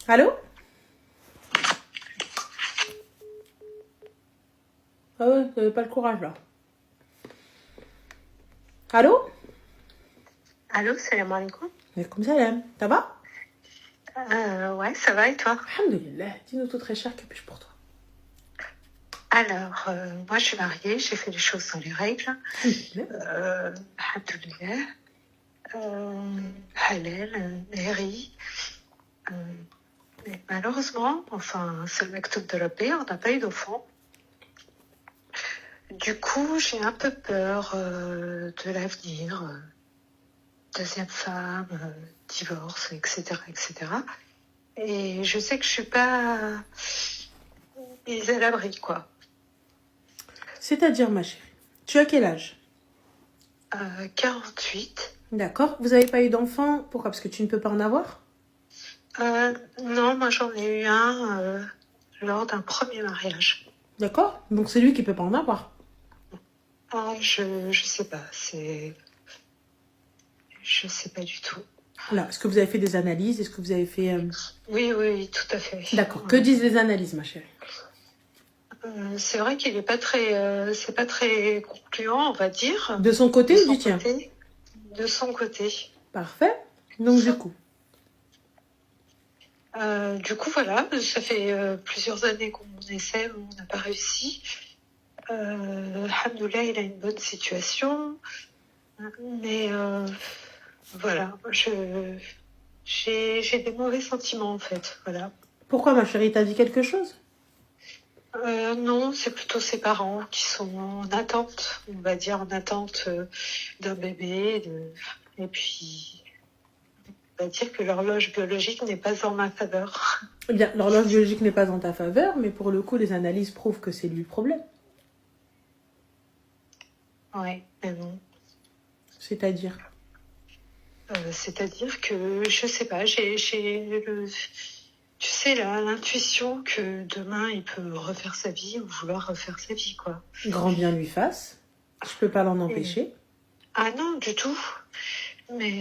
Allô? Ah ouais, vous n'avez pas le courage là. Allô? Allô, salam alaikum. Comme ça, ça va? Ouais, ça va et toi? Alhamdulillah, dis-nous tout très cher, que puis-je pour toi? Alors, moi je suis mariée, j'ai fait les choses dans les règles. Alhamdulillah. Halal, mairie. Mais malheureusement, enfin, c'est le maktoub de la paix, on n'a pas eu d'enfant. Du coup, j'ai un peu peur de l'avenir. Deuxième femme, divorce, etc., etc. Et je sais que je suis pas mise à l'abri, quoi. C'est-à-dire, ma chérie, tu as quel âge? 48. D'accord. Vous n'avez pas eu d'enfant? Pourquoi? Parce que tu ne peux pas en avoir? Non, moi j'en ai eu un lors d'un premier mariage. D'accord. Donc c'est lui qui peut pas en avoir. Je sais pas, je sais pas du tout. Là, est-ce que vous avez fait des analyses? Est-ce que vous avez fait... Oui, tout à fait. D'accord. Que disent les analyses, ma chérie? C'est vrai qu'il est pas très, c'est pas très concluant, on va dire. De son côté ou du tien? De son côté. Parfait. Donc du coup. Voilà, ça fait plusieurs années qu'on essaie, on n'a pas réussi. Alhamdoulilah, il a une bonne situation. Mais voilà, j'ai des mauvais sentiments en fait. Voilà. Pourquoi, ma chérie? T'as dit quelque chose? Non, c'est plutôt ses parents qui sont en attente, on va dire en attente d'un bébé. Et puis, on va dire que l'horloge biologique n'est pas en ma faveur. Eh bien, l'horloge biologique n'est pas en ta faveur, mais pour le coup, les analyses prouvent que c'est lui le problème. Ouais, mais bon. C'est-à-dire? C'est-à-dire que, je sais pas, j'ai tu sais, l'intuition que demain, il peut refaire sa vie ou vouloir refaire sa vie, quoi. Grand bien lui fasse. Je peux pas l'en empêcher. Ah non, du tout. Mais,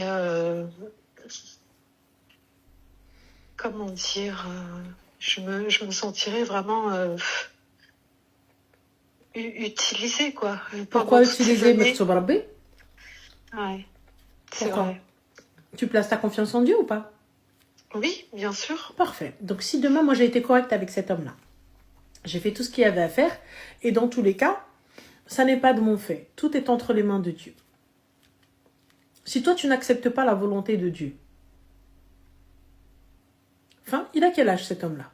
comment dire, je me sentirais vraiment utilisée, quoi. Pourquoi utiliser Maktoub Rabbi? Ouais, c'est Pourquoi? vrai. Tu places ta confiance en Dieu ou pas? Oui, bien sûr. Parfait. Donc si demain, moi, j'ai été correcte avec cet homme-là, j'ai fait tout ce qu'il y avait à faire, et dans tous les cas, ça n'est pas de mon fait. Tout est entre les mains de Dieu. Si toi, tu n'acceptes pas la volonté de Dieu, enfin, il a quel âge cet homme-là?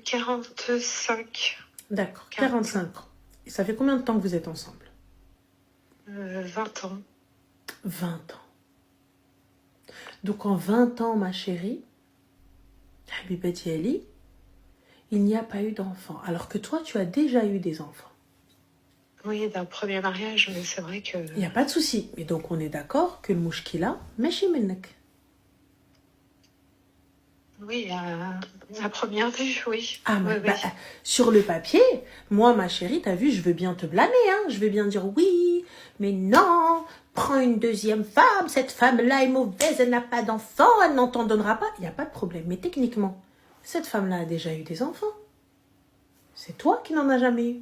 45. D'accord, 45 ans. Et ça fait combien de temps que vous êtes ensemble? 20 ans. 20 ans. Donc en 20 ans, ma chérie, Habibati Ali, il n'y a pas eu d'enfant. Alors que toi, tu as déjà eu des enfants. Oui, d'un premier mariage, mais c'est vrai que... Il n'y a pas de souci. Et donc on est d'accord que le mouchkila, meshi minnek. Oui, à première vue, oui. Ah, oui, bah, sur le papier, moi, ma chérie, t'as vu, je veux bien te blâmer, hein. Je veux bien dire oui, mais non, prends une deuxième femme, cette femme-là est mauvaise, elle n'a pas d'enfant, elle n'en t'en donnera pas. Il n'y a pas de problème. Mais techniquement, cette femme-là a déjà eu des enfants. C'est toi qui n'en as jamais eu.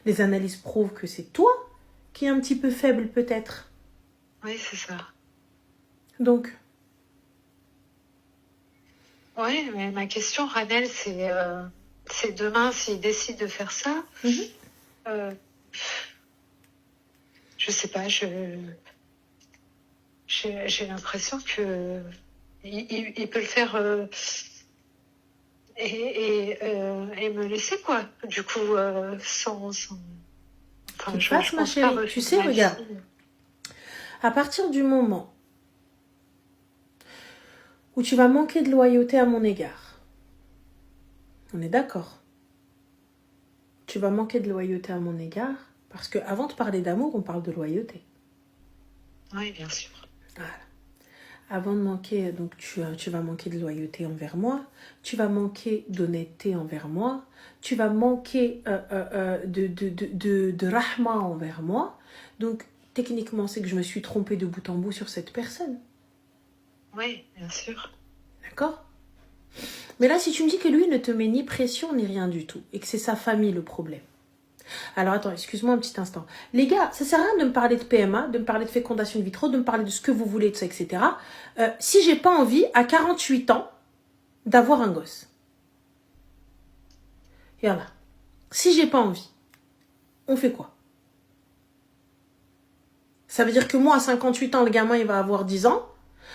Les analyses prouvent que c'est toi qui es un petit peu faible, peut-être. Oui, c'est ça. Donc... Oui, mais ma question, Ranel, c'est demain, s'il décide de faire ça, je sais pas, j'ai l'impression que il peut le faire et me laisser, quoi. Du coup, sans Qu'il fasse, ma chérie. Tu sais, regarde, à partir du moment où tu vas manquer de loyauté à mon égard, on est d'accord? Tu vas manquer de loyauté à mon égard parce qu'avant de parler d'amour, on parle de loyauté. Oui, bien sûr. Voilà. Avant de manquer, donc tu vas manquer de loyauté envers moi, tu vas manquer d'honnêteté envers moi, tu vas manquer de rahma envers moi. Donc, techniquement, c'est que je me suis trompée de bout en bout sur cette personne. Oui, bien sûr. D'accord? Mais là, si tu me dis que lui ne te met ni pression ni rien du tout, et que c'est sa famille le problème. Alors attends, excuse-moi un petit instant. Les gars, ça sert à rien de me parler de PMA, de me parler de fécondation in vitro, de me parler de ce que vous voulez, tout ça, etc. Si j'ai pas envie, à 48 ans, d'avoir un gosse. Et voilà. Si j'ai pas envie, on fait quoi? Ça veut dire que moi, à 58 ans, le gamin, il va avoir 10 ans.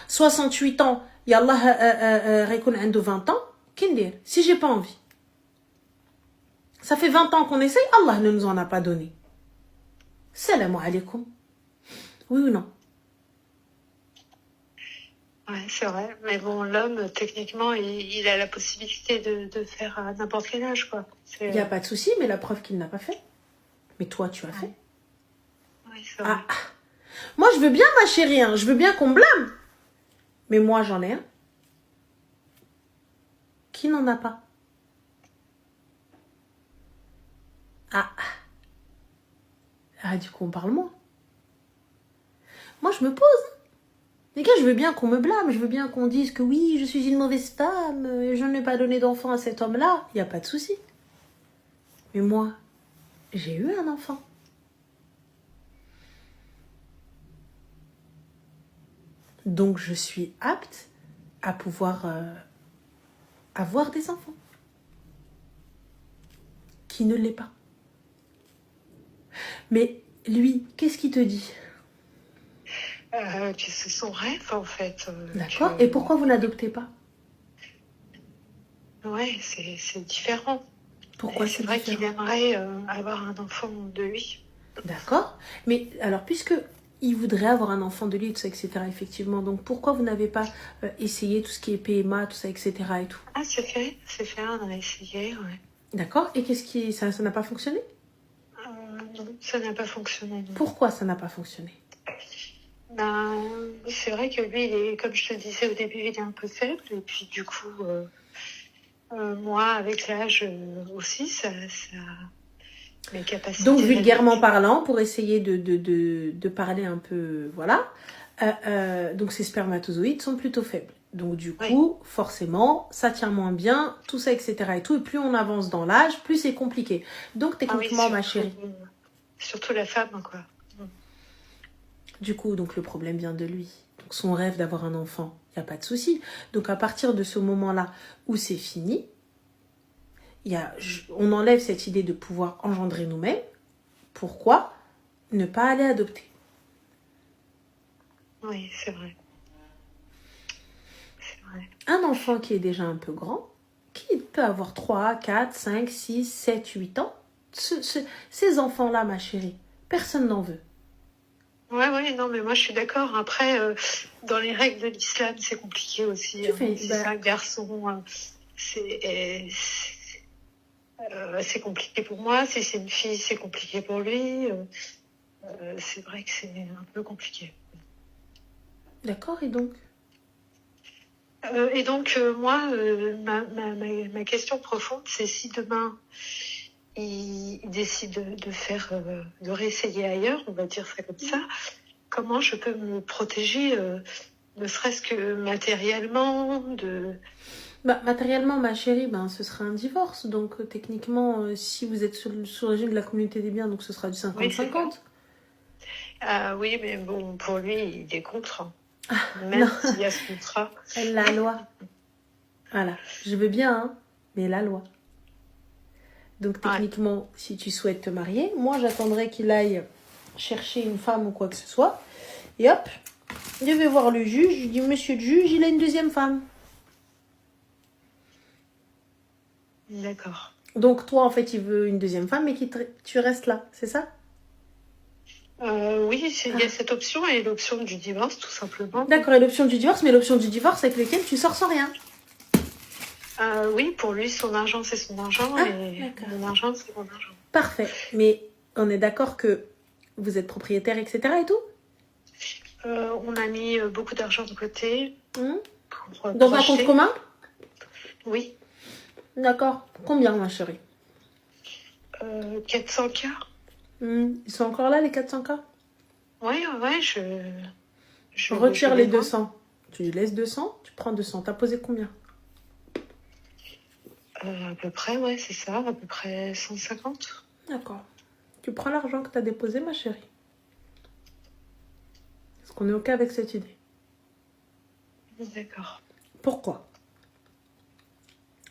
68 ans, yallah, Rekun عنده 20 ans. Kindir, si j'ai pas envie. Ça fait 20 ans qu'on essaye, Allah ne nous en a pas donné. Salam alaikum. Oui ou non? Ouais, c'est vrai. Mais bon, l'homme, techniquement, il a la possibilité de faire à n'importe quel âge, quoi. Il n'y a pas de souci, mais la preuve qu'il n'a pas fait. Mais toi, tu as fait. Oui, c'est vrai. Ah. Moi, je veux bien, ma chérie, hein. Je veux bien qu'on me blâme. Mais moi, j'en ai un. Qui n'en a pas? Ah, du coup, on parle moins. Moi, je me pose. Les gars, je veux bien qu'on me blâme. Je veux bien qu'on dise que oui, je suis une mauvaise femme. Je n'ai pas donné d'enfant à cet homme-là. Il n'y a pas de souci. Mais moi, j'ai eu un enfant. Donc, je suis apte à pouvoir avoir des enfants. Qui ne l'est pas. Mais lui, qu'est-ce qu'il te dit? Que c'est son rêve, en fait. D'accord. Et pourquoi vous n'adoptez pas? Ouais, c'est différent. Pourquoi c'est c'est vrai différent? qu'il aimerait avoir un enfant de lui. D'accord. Mais alors, puisque il voudrait avoir un enfant de lui, tout ça, etc., effectivement, donc pourquoi vous n'avez pas essayé tout ce qui est PMA, tout ça, etc. et tout? Ah, c'est fait, on a essayé, ouais. D'accord. Et qu'est-ce qui... Ça n'a pas fonctionné? Non, ça n'a pas fonctionné. Non. Pourquoi ça n'a pas fonctionné? Ben, c'est vrai que lui, comme je te le disais au début, il est un peu faible. Et puis, du coup, moi, avec l'âge aussi, mes capacités... Donc, vulgairement parlant, pour essayer de parler un peu, voilà, donc ces spermatozoïdes sont plutôt faibles. Donc, du coup, forcément, ça tient moins bien, tout ça, etc. et tout. Et plus on avance dans l'âge, plus c'est compliqué. Donc, techniquement, ma chérie... Surtout la femme, quoi. Du coup, donc le problème vient de lui. Donc son rêve d'avoir un enfant, il n'y a pas de souci. Donc à partir de ce moment-là où c'est fini, on enlève cette idée de pouvoir engendrer nous-mêmes. Pourquoi ne pas aller adopter? Oui, c'est vrai. C'est vrai. Un enfant qui est déjà un peu grand, qui peut avoir 3, 4, 5, 6, 7, 8 ans, ces enfants-là, ma chérie, personne n'en veut. Ouais, non, mais moi je suis d'accord. Après, dans les règles de l'islam, c'est compliqué aussi. Si c'est un garçon, c'est compliqué pour moi. Si c'est une fille, c'est compliqué pour lui. C'est vrai que c'est un peu compliqué. D'accord, et donc moi, ma question profonde, c'est si demain il décide de réessayer ailleurs, on va dire ça comme ça, comment je peux me protéger, ne serait-ce que matériellement, matériellement, ma chérie, ce sera un divorce. Donc, techniquement, si vous êtes sous le régime de la communauté des biens, donc ce sera du 50-50. Oui, mais bon, pour lui, il est contre. Même s'il y a ce contrat. La loi. Voilà. Je veux bien, hein, mais la loi. Donc, techniquement, si tu souhaites te marier, moi, j'attendrai qu'il aille chercher une femme ou quoi que ce soit. Et hop, je vais voir le juge. Je dis, monsieur le juge, il a une deuxième femme. D'accord. Donc, toi, en fait, il veut une deuxième femme, mais tu restes là, c'est ça? Oui, il y a cette option et l'option du divorce, tout simplement. D'accord, et l'option du divorce, mais l'option du divorce avec laquelle tu sors sans rien. Oui, pour lui, son argent, c'est son argent et mon argent, c'est mon argent. Parfait. Mais on est d'accord que vous êtes propriétaire, etc. et tout? On a mis beaucoup d'argent de côté. Dans un compte commun? Oui. D'accord. Combien, ma chérie? 400K. Ils sont encore là, les 400K? Ouais, je retire les 200. Tu lui laisses 200, tu prends 200. T'as posé combien? À peu près, ouais, c'est ça, à peu près 150. D'accord. Tu prends l'argent que tu as déposé, ma chérie. Est-ce qu'on est OK avec cette idée? D'accord. Pourquoi?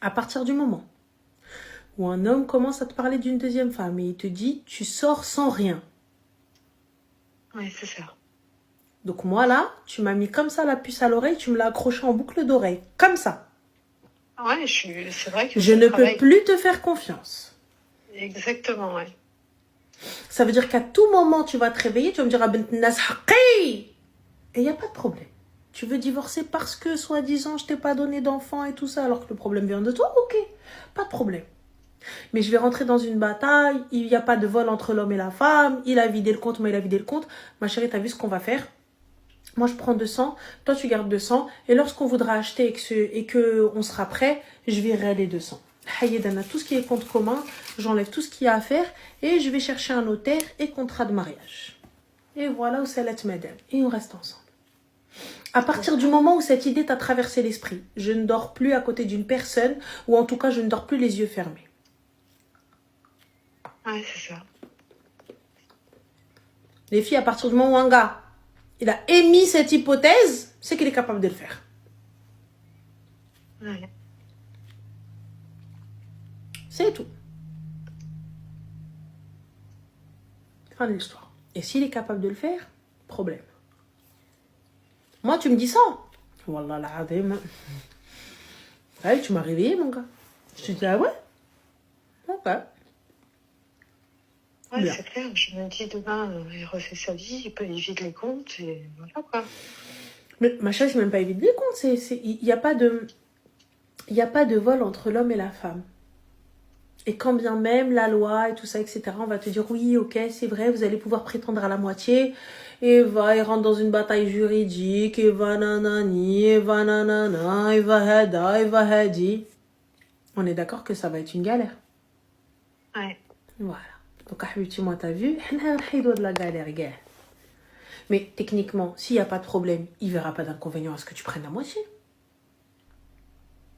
À partir du moment où un homme commence à te parler d'une deuxième femme et il te dit tu sors sans rien. Oui, c'est ça. Donc moi là, tu m'as mis comme ça la puce à l'oreille, tu me l'as accroché en boucle d'oreille. Comme ça. Ouais, c'est vrai que Je ça ne travaille. peux plus te faire confiance. Exactement, ouais. Ça veut dire qu'à tout moment, tu vas te réveiller, tu vas me dire ah bint nas haqi. Et il n'y a pas de problème. Tu veux divorcer parce que, soi-disant, je t'ai pas donné d'enfant et tout ça, alors que le problème vient de toi? Ok, pas de problème. Mais je vais rentrer dans une bataille, il n'y a pas de vol entre l'homme et la femme, il a vidé le compte, moi il a vidé le compte. Ma chérie, t'as vu ce qu'on va faire? Moi je prends 200, toi tu gardes 200, et lorsqu'on voudra acheter et que on sera prêt, je virerai les 200. Hayedana, tout ce qui est compte commun, j'enlève tout ce qu'il y a à faire, et je vais chercher un notaire et contrat de mariage. Et voilà où c'est la madame, et on reste ensemble. À partir du moment où cette idée t'a traversé l'esprit, je ne dors plus à côté d'une personne, ou en tout cas je ne dors plus les yeux fermés. Ouais, c'est ça. Les filles, à partir du moment où un gars, il a émis cette hypothèse, c'est qu'il est capable de le faire. Ouais. C'est tout. Fin de l'histoire. Et s'il est capable de le faire, problème. Moi, tu me dis ça. Wallah l'azim. Ouais, tu m'as réveillé, mon gars. Je te dis, ah ouais? Ok. Ouais, Bien. c'est clair. Je me dis, demain, il refait sa vie, il vide les comptes, et voilà, quoi. Mais ma chérie, c'est même pas évident les comptes. Il n'y a pas de vol entre l'homme et la femme. Et quand bien même la loi et tout ça, etc., on va te dire oui, ok, c'est vrai, vous allez pouvoir prétendre à la moitié. Et il rentre dans une bataille juridique, et va nanani, et va nanana, et va hada, et va hadi. On est d'accord que ça va être une galère. Ouais. Voilà. Donc, Habibti, moi, t'as vu, on a de la galère, gars. Mais techniquement, s'il n'y a pas de problème, il verra pas d'inconvénient à ce que tu prennes la moitié.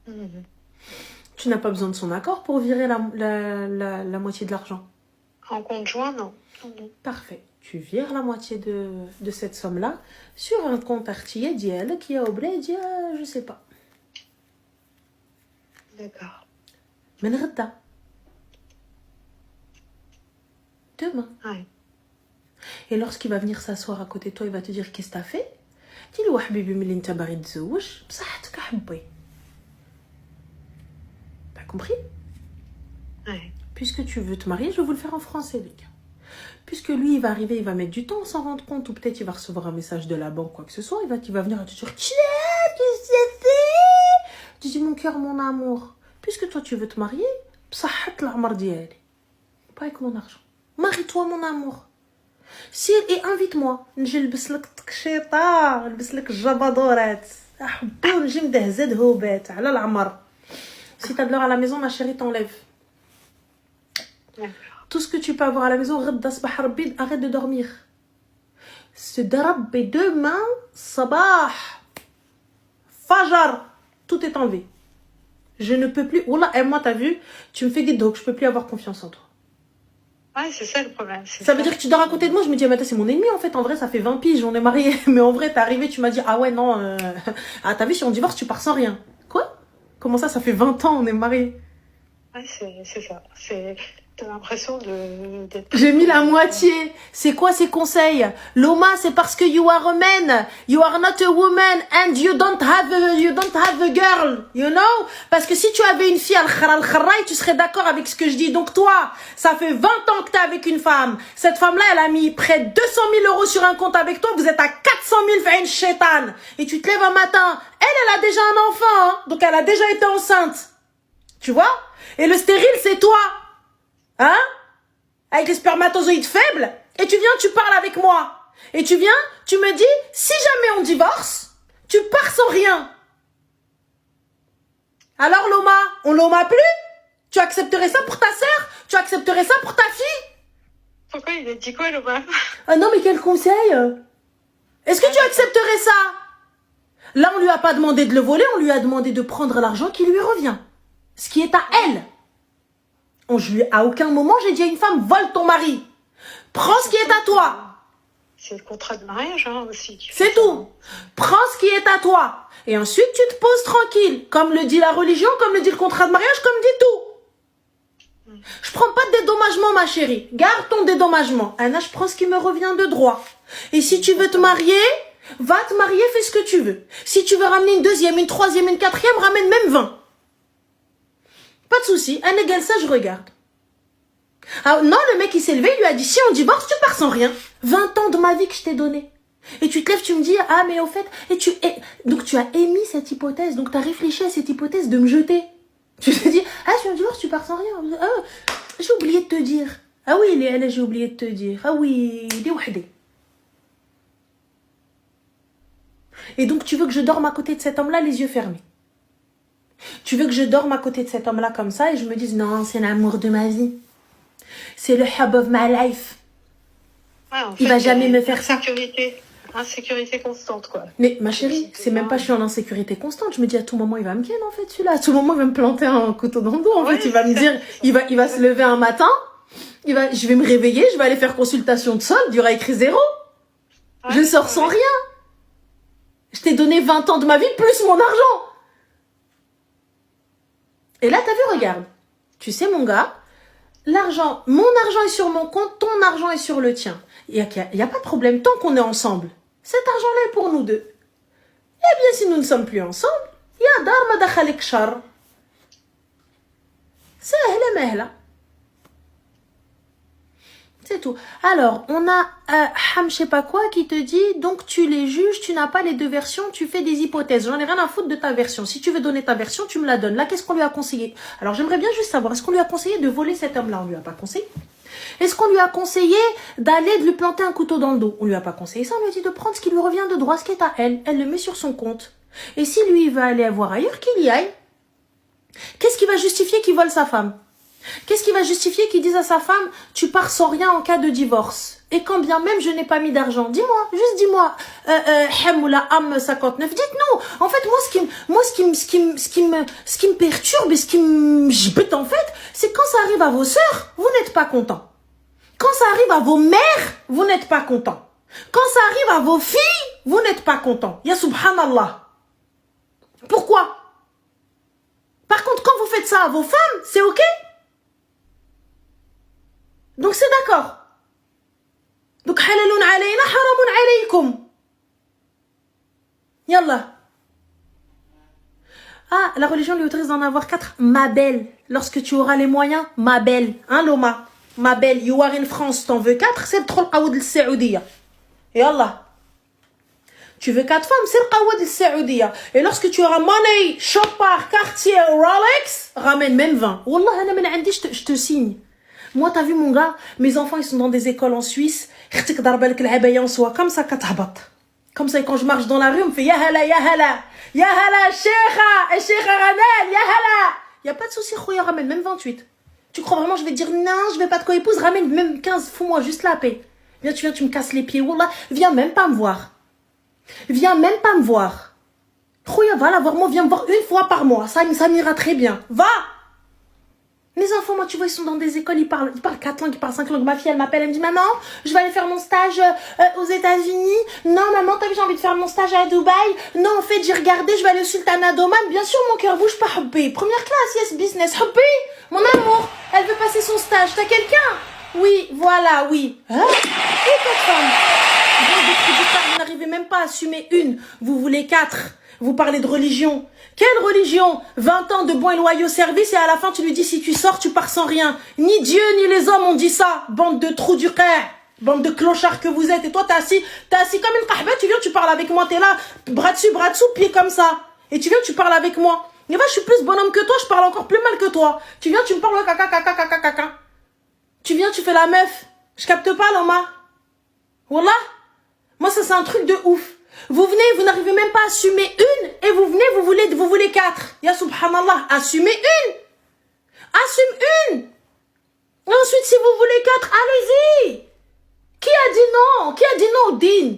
Mhm. Tu n'as pas besoin de son accord pour virer la moitié de l'argent. En conjoint, non. Non. Parfait. Tu vires la moitié de cette somme-là sur un compte artillé d'IL qui est au blé, je sais pas. D'accord. Men ghada. Demain. Ouais. Et lorsqu'il va venir s'asseoir à côté de toi, il va te dire qu'est-ce que t'as fait? Dis-lui, wa habibi milli nta baghi tزوج, بصحتك حبي. T'as compris? Ouais. Puisque tu veux te marier, je vais vous le faire en français, les gars. Puisque lui, il va arriver, il va mettre du temps à s'en rendre compte, ou peut-être il va recevoir un message de la banque, quoi que ce soit, il va venir et te dire, qu'est-ce que c'est fait? Tu dis, mon cœur, mon amour, puisque toi, tu veux te marier, بصحة العمر ديالي. Pas avec mon argent. Marie-toi, mon amour. Et invite-moi. نجي نلبس لك التكشيطة، نلبس لك الجبادورات. أحبو نجي مدهزة دهوبات على العمر. Si t'as de l'or à la maison, ma chérie, t'enlève. Tout ce que tu peux avoir à la maison, arrête de dormir. Se darabbi demain, sabah, fajar, tout est enlevé. Je ne peux plus. Oula, et moi, t'as vu, tu me fais guide, donc je peux plus avoir confiance en toi. Ouais, c'est ça le problème. Ça veut dire que tu dors à côté de moi, je me dis, mais c'est mon ennemi en fait. En vrai, ça fait 20 piges, on est mariés. Mais en vrai, t'es arrivé, tu m'as dit, ah ouais, non. Ah, t'as vu, si on divorce, tu pars sans rien. Quoi? Comment ça fait 20 ans, on est mariés? Ouais, c'est ça. T'as l'impression d'être... J'ai mis la moitié. C'est quoi ces conseils? Loma, c'est parce que you are a man. You are not a woman and you don't have a girl. You know? Parce que si tu avais une fille al-kharraï, tu serais d'accord avec ce que je dis. Donc toi, ça fait 20 ans que t'es avec une femme. Cette femme-là, elle a mis près de 200 000 euros sur un compte avec toi. Vous êtes à 400 000 fait une chétane. Et tu te lèves un matin. Elle a déjà un enfant. Hein? Donc elle a déjà été enceinte. Tu vois? Et le stérile, c'est toi. Hein? Avec les spermatozoïdes faibles. Et tu viens, tu parles avec moi. Et tu viens, tu me dis, si jamais on divorce, tu pars sans rien. Alors Loma, on Loma plus? Tu accepterais ça pour ta sœur? Tu accepterais ça pour ta fille? Pourquoi il a dit quoi, Loma? Ah non, mais quel conseil? Est-ce que tu accepterais ça? Là, on lui a pas demandé de le voler, on lui a demandé de prendre l'argent qui lui revient. Ce qui est à elle. À aucun moment, j'ai dit à une femme, vole ton mari. Prends ce qui est à toi. C'est le contrat de mariage hein, aussi. C'est tout. Prends ce qui est à toi. Et ensuite, tu te poses tranquille. Comme le dit la religion, comme le dit le contrat de mariage, comme dit tout. Je prends pas de dédommagement, ma chérie. Garde ton dédommagement. Anna, je prends ce qui me revient de droit. Et si tu veux te marier, va te marier, fais ce que tu veux. Si tu veux ramener une deuxième, une troisième, une quatrième, ramène même 20. Pas de souci. Un égal ça, je regarde. Ah non, le mec, il s'est levé, il lui a dit, si on divorce, tu pars sans rien. 20 ans de ma vie que je t'ai donné. Et tu te lèves, tu me dis, ah, mais au fait, donc tu as émis cette hypothèse, donc tu as réfléchi à cette hypothèse de me jeter. Tu te dis, ah, si on divorce, tu pars sans rien. Ah, j'ai oublié de te dire. Ah oui, Léa, j'ai oublié de te dire. Ah oui, il est wahdi. Et donc, tu veux que je dorme à côté de cet homme-là, les yeux fermés. Tu veux que je dorme à côté de cet homme-là comme ça et je me dise, non, c'est l'amour de ma vie. C'est le hub of my life. Ouais, il va jamais me faire ça. Insécurité constante, quoi. Mais ma chérie, c'est même pas je suis en insécurité constante. Je me dis à tout moment, il va me ken en fait, celui-là. À tout moment, il va me planter un couteau dans le dos. En fait, il va me dire, il va se lever un matin. Je vais me réveiller, je vais aller faire consultation de solde. Il y aura écrit 0. Je sors sans rien. Je t'ai donné 20 ans de ma vie plus mon argent. Et là, t'as vu, regarde. Tu sais, mon gars, mon argent est sur mon compte, ton argent est sur le tien. Il y a pas de problème tant qu'on est ensemble. Cet argent-là est pour nous deux. Eh bien, si nous ne sommes plus ensemble, ya dar ma dakhalek shar. Sahla mahla. C'est tout. Alors, on a Ham je sais pas quoi qui te dit, donc tu les juges, tu n'as pas les deux versions, tu fais des hypothèses. J'en ai rien à foutre de ta version. Si tu veux donner ta version, tu me la donnes. Là, qu'est-ce qu'on lui a conseillé? Alors, j'aimerais bien juste savoir, est-ce qu'on lui a conseillé de voler cet homme-là? On lui a pas conseillé. Est-ce qu'on lui a conseillé de lui planter un couteau dans le dos? On lui a pas conseillé ça, on lui a dit de prendre ce qui lui revient de droit, ce qui est à elle. Elle le met sur son compte. Et si lui, il va aller voir ailleurs, qu'il y aille. Qu'est-ce qui va justifier qu'il vole sa femme? Qu'est-ce qui va justifier qu'il dise à sa femme, tu pars sans rien en cas de divorce? Et quand bien même je n'ai pas mis d'argent, dis-moi, juste dis-moi, Hem ou la Am 59, dites-nous. En fait, ce qui me perturbe et ce qui me gibette en fait, c'est quand ça arrive à vos sœurs, vous n'êtes pas contents. Quand ça arrive à vos mères, vous n'êtes pas contents. Quand ça arrive à vos filles, vous n'êtes pas contents. Ya subhanallah. Pourquoi? Par contre, quand vous faites ça à vos femmes, c'est ok? Donc c'est d'accord. Donc halalun alayna, haramun alaykum. Yallah. Ah, la religion lui autorise d'en avoir 4. Ma belle. Lorsque tu auras les moyens, ma belle. Hein, Loma? Ma belle, you are in France, t'en veux 4, c'est le troll Aoud al-Saoudiya. Yallah. Tu veux 4 femmes, c'est le Aoud al-Saoudiya. Et lorsque tu auras money, Chopard, Cartier, Rolex, ramène même 20. Wallah, je te signe. Moi, t'as vu mon gars, mes enfants, ils sont dans des écoles en Suisse. Comme ça, comme ça, quand je marche dans la rue, on me fait ya hala, ya hala. Ya hala, Cheikha Ranel, ya hala. Y a pas de souci, Khouya, ramène même 28. Tu crois vraiment, je vais te dire non, je vais pas te co-épouse, ramène même 15, fous-moi juste la paix. Viens, tu me casses les pieds, wallah. Viens même pas me voir. Viens même pas me voir. Khouya, va la voir, moi, viens me voir une fois par mois. Ça m'ira très bien. Va! Mes enfants, moi, tu vois, ils sont dans des écoles, ils parlent 4 langues, ils parlent 5 langues. Ma fille, elle m'appelle, elle me dit, maman, je vais aller faire mon stage aux États-Unis. Non, maman, t'as vu, j'ai envie de faire mon stage à Dubaï. Non, en fait, j'ai regardé, je vais aller au Sultanat d'Oman. Bien sûr, mon cœur bouge pas, Hubbi. Première classe, yes, business. Hubbi, mon amour, elle veut passer son stage. T'as quelqu'un? Oui, voilà, oui. Hein? Et 4 femmes. Vous n'arrivez même pas à assumer une. Vous voulez 4. Vous parlez de religion. Quelle religion? 20 ans de bons et loyaux services et à la fin tu lui dis si tu sors tu pars sans rien. Ni Dieu ni les hommes ont dit ça. Bande de trous du cœur. Bande de clochards que vous êtes. Et toi t'es assis comme une kahba, tu viens tu parles avec moi, t'es là, bras dessous, pied comme ça. Et tu viens tu parles avec moi. Et va, je suis plus bonhomme que toi, je parle encore plus mal que toi. Tu viens tu me parles caca. Tu viens tu fais la meuf. Je capte pas Loma. Wallah. Moi ça c'est un truc de ouf. Vous venez, vous n'arrivez même pas à assumer une, et vous venez, vous voulez 4. Ya subhanallah, assumez une. Assume une. Et ensuite, si vous voulez 4, allez-y. Qui a dit non? Qui a dit non au din?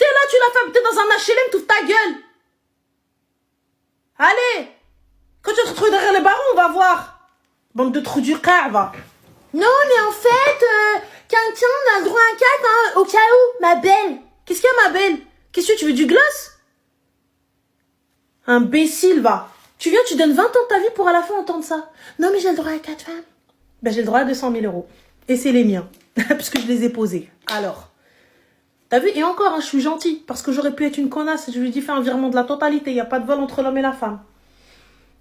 T'es là, tu l'as fait, t'es dans un HLM, toute ta gueule. Allez, quand tu te retrouves derrière les barreaux, on va voir. Bande de trous du car, va. Non, mais en fait, quelqu'un, on a le droit à un 4, hein, au cas où, ma belle. Qu'est-ce qu'il y a, ma belle? Qu'est-ce que tu veux, du gloss? Imbécile, va. Tu viens, tu donnes 20 ans de ta vie pour à la fin entendre ça. Non, mais j'ai le droit à 4 femmes. Ben, j'ai le droit à 200 000 euros. Et c'est les miens. Parce que je les ai posés. Alors. T'as vu? Et encore, hein, je suis gentille. Parce que j'aurais pu être une connasse. Et je lui ai dit, fais un virement de la totalité. Il n'y a pas de vol entre l'homme et la femme.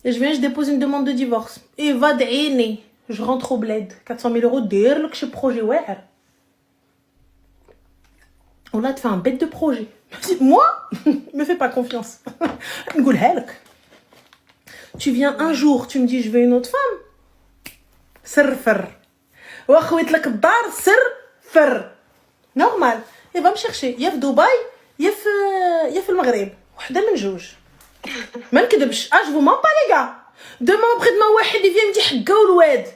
Et je viens, je dépose une demande de divorce. Et va d'aîné. Je rentre au bled. 400 000 euros. Dire que je projet. Ouais. On a te fait un bête de projet. Moi? Me fais pas confiance. Tu viens un jour, tu me dis, je veux une autre femme. Sirfer. واخويت لك الدار سر normal. Et va me chercher. يا في دبي يا في المغرب. وحده من جوج. ما نكذبش. Ah, je vous mens pas les gars. Demain après-demain واحد il vient me dire حقه الواد.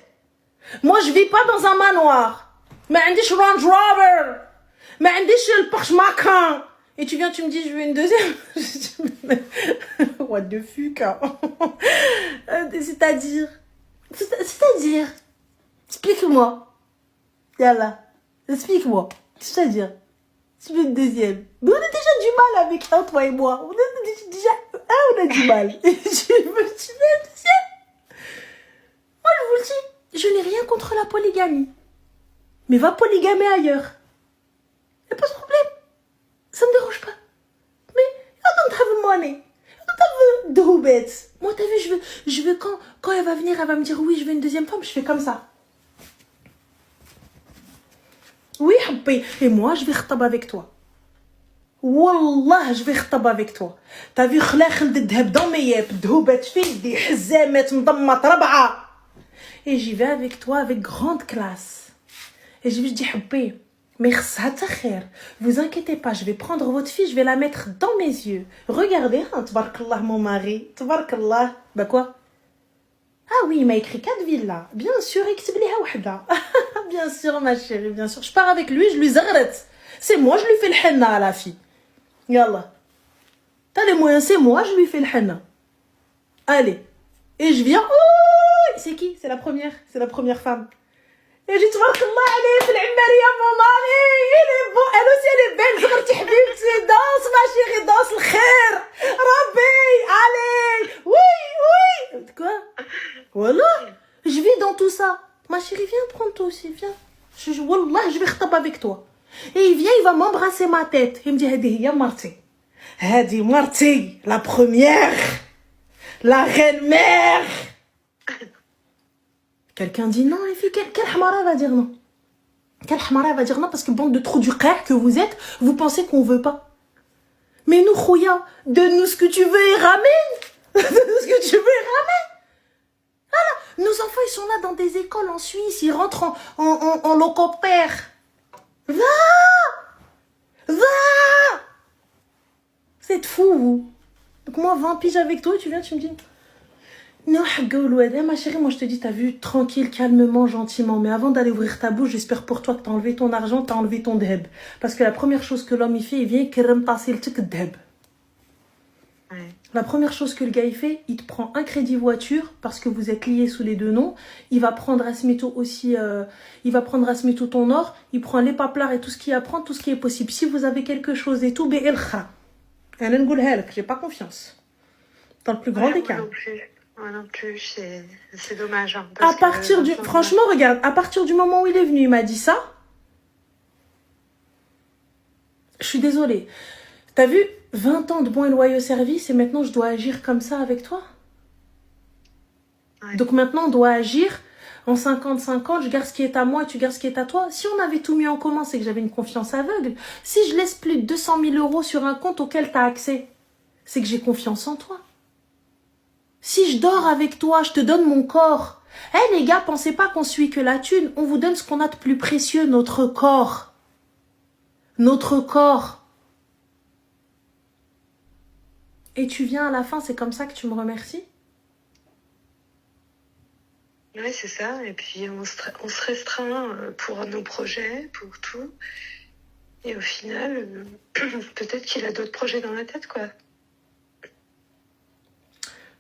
Moi je vis pas dans un manoir. ما عنديش Range Rover. ما عنديش le Porsche Macan. Et tu viens, tu me dis, je veux une deuxième. What the fuck, hein. C'est-à-dire, explique-moi. Yallah, explique-moi. C'est-à-dire, je veux une deuxième. Mais on a déjà du mal avec un, toi et moi. On a du mal. Et je veux une deuxième. Moi, je vous le dis, je n'ai rien contre la polygamie. Mais va polygamer ailleurs. Y'a pas de problème. Ça me dérange pas. Mais I don't have money. I don't have doubets. Moi, t'as vu, je veux quand elle va venir, elle va me dire oui, je veux une deuxième femme, je fais comme ça. Oui, Habbi. Et moi, je vais khtab avec toi. Wallah, je vais khtab avec toi. T'as vu, خلاخل الذهب dans mes yep, doubets في يدي, حزامات مضمط ربعة. Et j'y vais avec toi avec grande classe. Et je lui dis, Habbi. Mais vous inquiétez pas, je vais prendre votre fille, je vais la mettre dans mes yeux. Regardez, hein, tabarakallah, mon mari, tabarakallah. Bah quoi? Ah oui, il m'a écrit 4 villas. Bien sûr, bien sûr, ma chérie, bien sûr. Je pars avec lui, je lui zarrette. C'est moi, je lui fais le henna à la fille. Yallah. T'as les moyens, c'est moi, je lui fais le henna. Allez. Et je viens. Oh, c'est qui? C'est la première femme. Et j'ai dit, tabarakallah, allez, fil Ammaria, mon mari, il est beau, elle aussi, elle est belle, زغرتي حبيبتي, danse, ma chérie, danse, le khair, Rabbi, allez, oui. Quoi? Voilà, je vis dans tout ça. Ma chérie, viens prendre toi aussi, viens. Wallah, je vais khtab avec toi. Et il vient, il va m'embrasser ma tête. Il me dit, هذه هي مرتي. هذه مرتي, la première, la reine-mère. Quelqu'un dit non, les filles, quel hamara va dire non? Quel hamara va dire non? Parce que bande de trous du frère que vous êtes, vous pensez qu'on veut pas. Mais nous, Khouya, donne-nous ce que tu veux et ramène. Donne-nous ce que tu veux et ramène. Voilà. Nos enfants, ils sont là dans des écoles en Suisse, ils rentrent en locopère. Va! Vous êtes fous, vous. Donc moi, 20 piges avec toi, et tu viens, tu me dis... Non, ma chérie, moi je te dis, t'as vu, tranquille, calmement, gentiment. Mais avant d'aller ouvrir ta bouche, j'espère pour toi que t'as enlevé ton argent, t'as enlevé ton dheb. Parce que la première chose que l'homme il fait, il vient passer le truc dheb. La première chose que le gars il fait, il te prend un crédit voiture parce que vous êtes liés sous les deux noms. Il va prendre à Smito aussi, il va prendre à Smito ton or. Il prend les paplards et tout ce qu'il y a à prendre, tout ce qui est possible. Si vous avez quelque chose et tout, j'ai pas confiance. Dans le plus grand des cas. Moi non plus, c'est dommage. Hein, franchement, regarde, à partir du moment où il est venu, il m'a dit ça. Je suis désolée. T'as vu, 20 ans de bons et loyaux services et maintenant je dois agir comme ça avec toi. Ouais. Donc maintenant on doit agir en 50-50, je garde ce qui est à moi et tu gardes ce qui est à toi. Si on avait tout mis en commun, c'est que j'avais une confiance aveugle. Si je laisse plus de 200 000 euros sur un compte auquel t'as accès, c'est que j'ai confiance en toi. Si je dors avec toi, je te donne mon corps. Eh les gars, pensez pas qu'on suit que la thune. On vous donne ce qu'on a de plus précieux, notre corps. Notre corps. Et tu viens à la fin, c'est comme ça que tu me remercies? Oui, c'est ça. Et puis on se restreint pour nos projets, pour tout. Et au final, peut-être qu'il a d'autres projets dans la tête, quoi.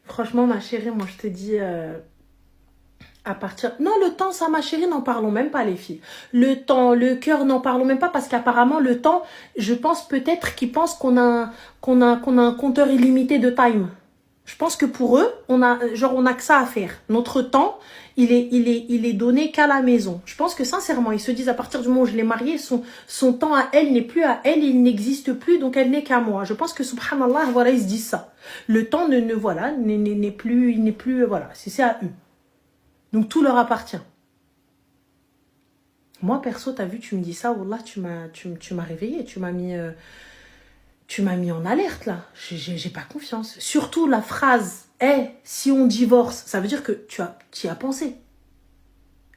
Franchement, ma chérie, moi, je te dis... à partir... Non, le temps, ça, ma chérie, n'en parlons même pas, les filles. Le temps, le cœur, n'en parlons même pas, parce qu'apparemment, le temps, je pense peut-être qu'ils pensent qu'on a un compteur illimité de time. Je pense que pour eux, on a que ça à faire. Notre temps, il est donné qu'à la maison. Je pense que sincèrement, ils se disent à partir du moment où je l'ai mariée, son temps à elle n'est plus à elle, il n'existe plus, donc elle n'est qu'à moi. Je pense que subhanallah, voilà, ils se disent ça. Le temps voilà, n'est plus, il n'est plus, voilà, c'est à eux. Donc tout leur appartient. Moi, perso, t'as vu, tu me dis ça, wallah, tu m'as réveillée, tu m'as mis en alerte, là. J'ai pas confiance. Surtout la phrase, si on divorce, ça veut dire que tu y as pensé.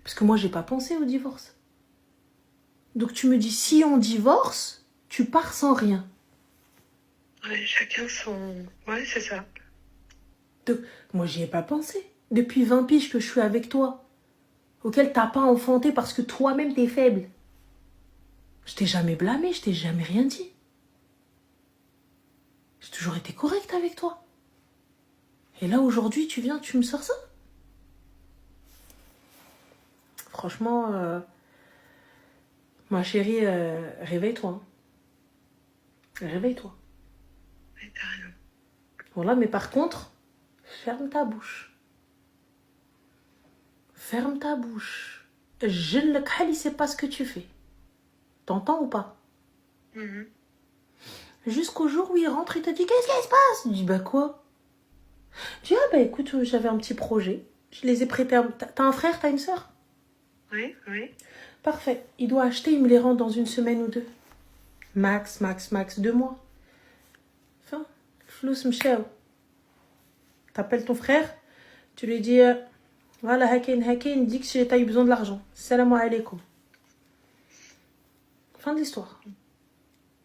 Parce que moi, j'ai pas pensé au divorce. Donc tu me dis, si on divorce, tu pars sans rien. Ouais, chacun son... Ouais, c'est ça. Donc, moi, j'y ai pas pensé. Depuis 20 piges que je suis avec toi, auquel t'as pas enfanté parce que toi-même, t'es faible. Je t'ai jamais blâmé, je t'ai jamais rien dit. J'ai toujours été correcte avec toi. Et là, aujourd'hui, tu viens, tu me sors ça. Franchement, ma chérie, réveille-toi. Hein. Réveille-toi. Ouais, t'as raison. Voilà, mais par contre, ferme ta bouche. Ferme ta bouche. Je le khali, c'est pas ce que tu fais. T'entends ou pas? Jusqu'au jour où il rentre, il te dit, qu'est-ce qui se passe? Je dis, bah quoi? Je dis, ah bah écoute, j'avais un petit projet. Je les ai prêtés à... T'as un frère, t'as une sœur? Oui, oui. Parfait. Il doit acheter, il me les rend dans une semaine ou deux. Max, 2 mois. Enfin, flous mchao. T'appelles ton frère, tu lui dis, voilà, hakin, dis que t'as eu besoin de l'argent. Salam alaikum. Fin de l'histoire.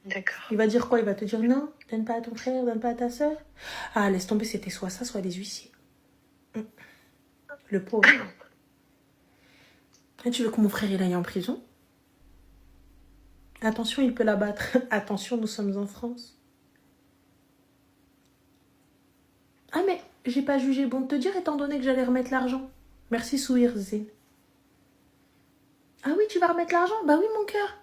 D'accord. Il va dire quoi? Il va te dire non, donne pas à ton frère, donne pas à ta soeur. Ah, laisse tomber, c'était soit ça, soit les huissiers. Le pauvre. Et tu veux que mon frère il aille en prison? Attention, il peut la battre. Attention, nous sommes en France. Ah mais, j'ai pas jugé bon de te dire étant donné que j'allais remettre l'argent. Merci Souhir Zine. Ah oui, tu vas remettre l'argent? Bah oui, mon cœur.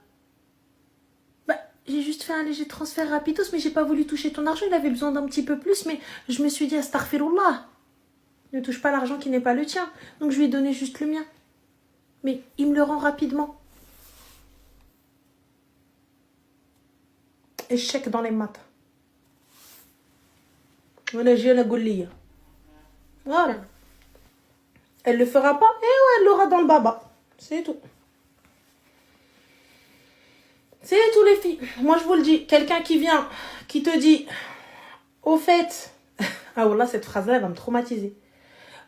Bah, j'ai juste fait un léger transfert rapidos, mais j'ai pas voulu toucher ton argent. Il avait besoin d'un petit peu plus, mais je me suis dit, astaghfirullah. Ne touche pas l'argent qui n'est pas le tien. Donc je lui ai donné juste le mien. Mais il me le rend rapidement. Échec dans les maths. Voilà, j'ai la gaulia. Voilà. Elle le fera pas, et ouais, elle l'aura dans le baba. C'est tout. C'est tout, les filles. Moi, je vous le dis. Quelqu'un qui vient, qui te dit, au fait... Ah, voilà, cette phrase-là, elle va me traumatiser.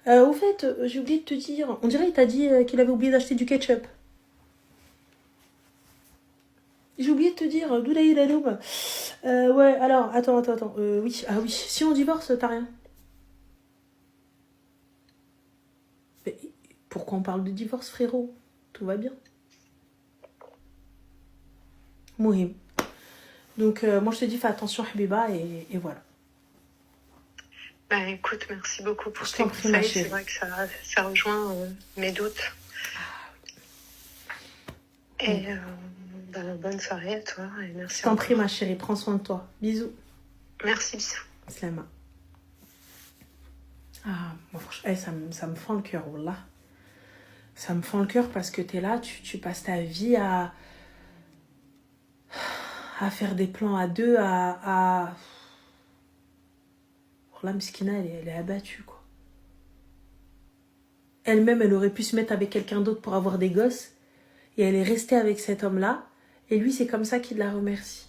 Au fait, j'ai oublié de te dire... On dirait qu'il t'a dit qu'il avait oublié d'acheter du ketchup. J'ai oublié de te dire, d'où la ouais, alors, attends. Oui, ah oui, si on divorce, t'as rien. Mais pourquoi on parle de divorce, frérot? Tout va bien. Mohim. Donc, moi, je te dis, fais attention, Habiba, et voilà. Bah écoute, merci beaucoup pour Je tes t'en prie, ma conseils. chérie. C'est vrai que ça rejoint mes doutes. Et bah, bonne soirée à toi et merci. Je t'en prie, ma chérie, prends soin de toi. Bisous. Merci, bisous. Slama. Ah, moi, franchement, ça me fend le cœur, wallah. Ça me fend le cœur parce que t'es là, tu passes ta vie à faire des plans à deux, la Mskina, elle est abattue, quoi. Elle-même, elle aurait pu se mettre avec quelqu'un d'autre pour avoir des gosses. Et elle est restée avec cet homme-là. Et lui, c'est comme ça qu'il la remercie.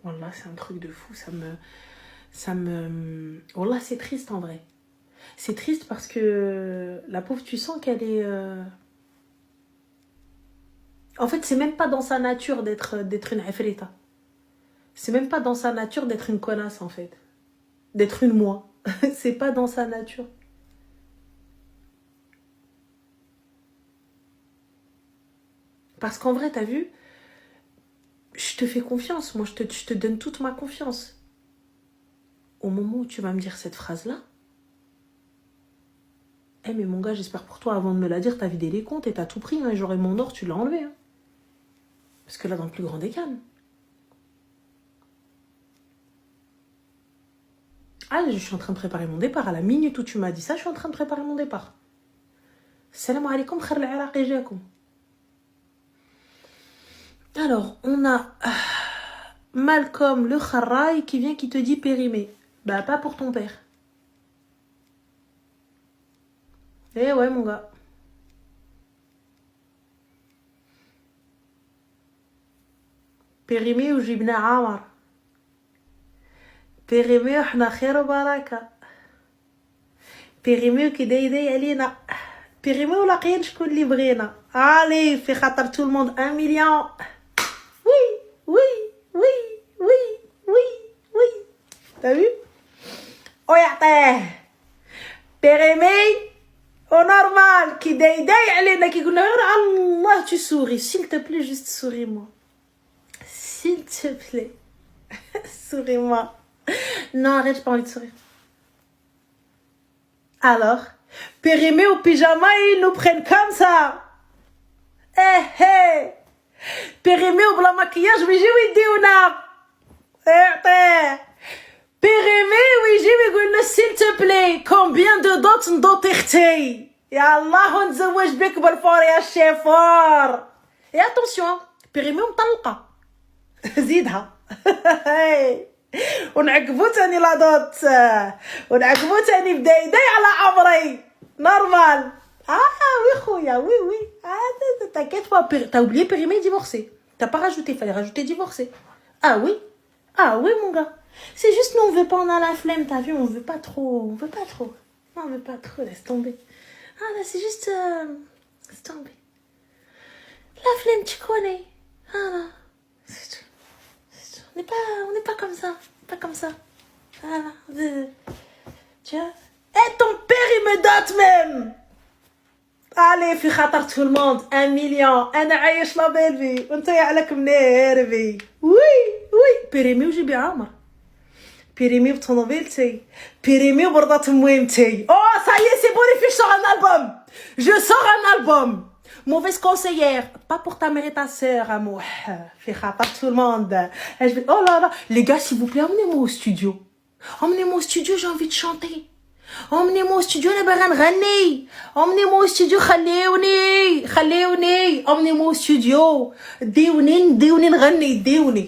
Wallah, c'est un truc de fou. Wallah, c'est triste en vrai. C'est triste parce que la pauvre, tu sens qu'elle est... En fait, c'est même pas dans sa nature d'être une afrita. C'est même pas dans sa nature d'être une connasse, en fait. D'être une moi. C'est pas dans sa nature. Parce qu'en vrai, t'as vu, je te fais confiance. Moi, je te donne toute ma confiance. Au moment où tu vas me dire cette phrase-là, eh mais mon gars, j'espère pour toi, avant de me la dire, t'as vidé les comptes et t'as tout pris. Hein, et j'aurais mon or, tu l'as enlevé. Hein. Parce que là, dans le plus grand des calmes. Ah, je suis en train de préparer mon départ. À la minute où tu m'as dit ça, je suis en train de préparer mon départ. Salam alaikum, khar al-Iraqi jakoum. Alors, on a Malcolm le Kharraï qui vient qui te dit périmé. Bah, pas pour ton père. Eh ouais, mon gars. périmé وجبنا عمر. périmé وحنا خير وبركة. périmé وكي دايداي علينا. périmé ولاقيين شكون اللي بغينا. Allez, في خاطر tout le monde 1 million. Oui, oui, oui, oui, oui, oui. T'as vu? ويعطيه. périmé au normal qui دايداي علينا كي قلنا غير الله tu souris. S'il te plaît, juste souris-moi. S'il te plaît. Souris-moi. Non, arrête, j'ai pas envie de sourire. Alors, périmé au pyjama, ils nous prennent comme ça. Eh, eh. périmé au blanc maquillage, mais j'ai oui, Diouna. périmé, oui, j'ai oui, s'il te plaît, combien de dots n'dotertei? Ya Allah, on زوج بك بالفور يا شيفور. Et attention, périmé مطلقة. زيدها. ونعقبو تاني لا دوت ونعقبو تاني بدايداي على عمري نورمال. Oui خويا oui t'inquiète pas, t'as oublié périmé divorcé, t'as pas rajouté, fallait rajouter divorcé. Ah oui mon gars, c'est juste nous on veut pas, on a la flemme, t'as vu, on veut pas trop, non, on veut pas trop, laisse tomber. Ah là c'est juste laisse tomber, la flemme tu connais. Ah là c'est tout. On n'est pas comme ça. Pas comme ça. Voilà. Tu vois? Et ton père, il me dote même. Allez, في خاطر tout le monde. 1 million. أنا عايش لا belle vie. وانت يعلك منيرفي. Oui. périmé وجيبي عمر. périmé بطونوبيلتي. périmé وبرضات مهمتي. Oh, ça y est, c'est bon les filles, je sors un album. Je sors un album. Mauvaise conseillère, pas pour ta mère et ta sœur, amour. Fait khatar tout le monde. Et je vais... Oh là là, les gars, s'il vous plaît, emmenez-moi au studio. Emmenez-moi au studio, j'ai envie de chanter. Emmenez-moi au studio, les barans rani. Emmenez-moi au studio, khaleouni. Emmenez-moi au studio. Déounin, rani, déounin.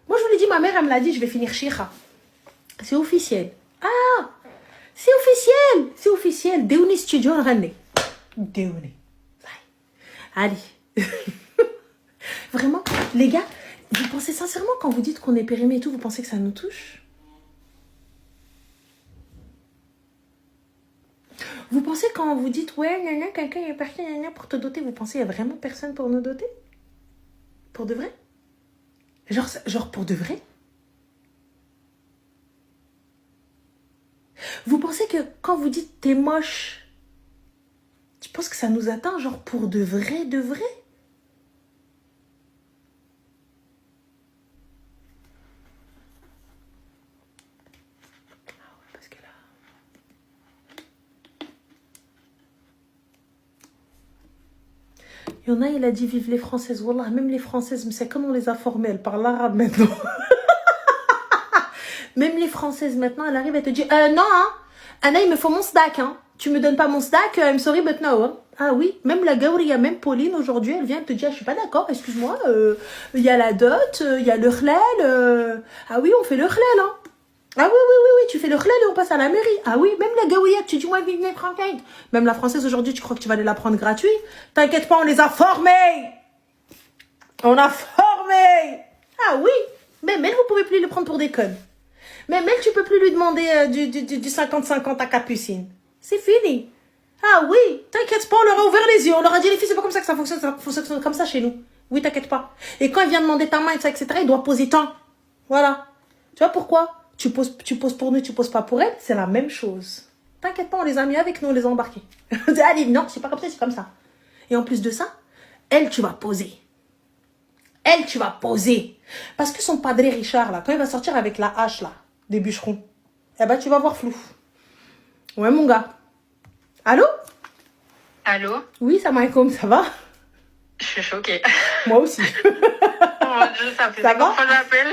Moi, je vous l'ai dit, ma mère, elle me l'a dit, je vais finir chira. C'est officiel. Ah, c'est officiel. Déounin studio, rani. Déounin. Allez. Vraiment, les gars, vous pensez sincèrement quand vous dites qu'on est périmé et tout, vous pensez que ça nous touche? Vous pensez quand vous dites ouais, nana, quelqu'un est parti nana, pour te doter, vous pensez qu'il n'y a vraiment personne pour nous doter? Pour de vrai? Genre pour de vrai? Vous pensez que quand vous dites t'es moche, tu penses que ça nous atteint, genre pour de vrai, de vrai? Ah ouais, parce que là... Il y en a, il a dit vive les Françaises. Wallah, même les Françaises, mais c'est comme on les a formées, elles parlent arabe maintenant. Même les Françaises maintenant, elles arrivent et te disent non, hein, Anna, il me faut mon stack, hein. Tu me donnes pas mon stack, I'm sorry, but no. Hein. Ah oui, même la Gaouria, même Pauline, aujourd'hui, elle vient te dire, je suis pas d'accord, excuse-moi, il y a la dot, il y a le khlal, ah oui, on fait le khlal, hein. Ah oui, tu fais le khlal et on passe à la mairie. Ah oui, même la Gaouria, tu dis, ouais, venez tranquille. Même la française, aujourd'hui, tu crois que tu vas aller la prendre gratuit? T'inquiète pas, on les a formés. On a formé. Ah oui, même elle, vous pouvez plus le prendre pour des connes. Même elle, tu peux plus lui demander du 50-50 à Capucine. C'est fini. Ah oui, t'inquiète pas, on leur a ouvert les yeux. On leur a dit, les filles, c'est pas comme ça que ça fonctionne comme ça chez nous. Oui, t'inquiète pas. Et quand il vient demander ta main, etc., il doit poser tant. Voilà. Tu vois pourquoi tu poses pour nous, tu poses pas pour elle. C'est la même chose. T'inquiète pas, on les a mis avec nous, on les a embarqués. Allez, non, c'est pas comme ça, c'est comme ça. Et en plus de ça, elle, tu vas poser. Elle, tu vas poser. Parce que son padre Richard, là, quand il va sortir avec la hache, là, des bûcherons, eh ben, tu vas voir flou. Ouais, mon gars. Allô? Allô? Oui, ça va? Je suis choquée. Moi aussi. Oh mon Dieu, ça fait Ça 50 va? fois que j'appelle.